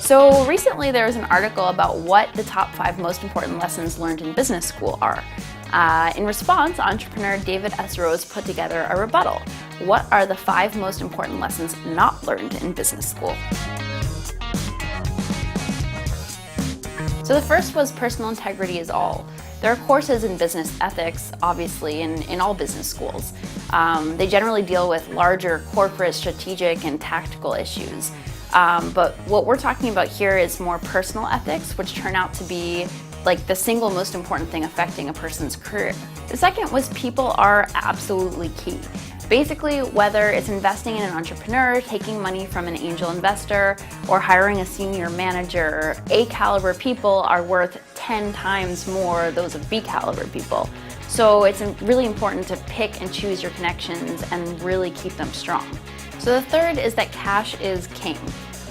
So recently there was an article about what the top 5 most important lessons learned in business school are. In response, entrepreneur David S. Rose put together a rebuttal. What are the 5 most important lessons not learned in business school? So the first was personal integrity is all. There are courses in business ethics, obviously, in all business schools. They generally deal with larger corporate, strategic, and tactical issues. But what we're talking about here is more personal ethics, which turn out to be like the single most important thing affecting a person's career. The second was people are absolutely key. Basically, whether it's investing in an entrepreneur, taking money from an angel investor, or hiring a senior manager, A-caliber people are worth 10 times more those of B-caliber people. So it's really important to pick and choose your connections and really keep them strong. So the third is that cash is king.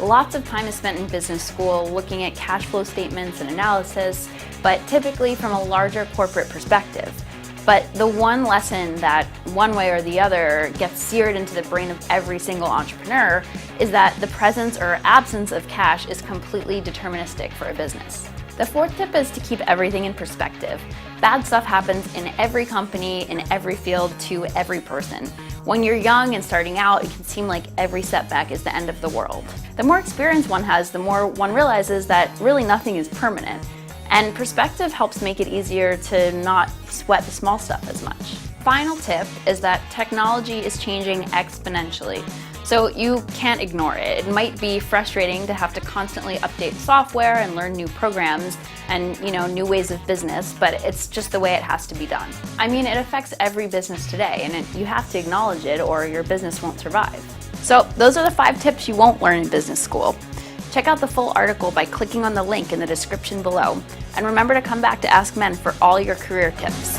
Lots of time is spent in business school looking at cash flow statements and analysis, but typically from a larger corporate perspective. But the one lesson that one way or the other gets seared into the brain of every single entrepreneur is that the presence or absence of cash is completely deterministic for a business. The fourth tip is to keep everything in perspective. Bad stuff happens in every company, in every field, to every person. When you're young and starting out, it can seem like every setback is the end of the world. The more experience one has, the more one realizes that really nothing is permanent. And perspective helps make it easier to not sweat the small stuff as much. Final tip is that technology is changing exponentially. So you can't ignore it. It might be frustrating to have to constantly update software and learn new programs and new ways of business, but it's just the way it has to be done. I mean, it affects every business today, and you have to acknowledge it or your business won't survive. So those are the 5 tips you won't learn in business school. Check out the full article by clicking on the link in the description below. And remember to come back to Ask Men for all your career tips.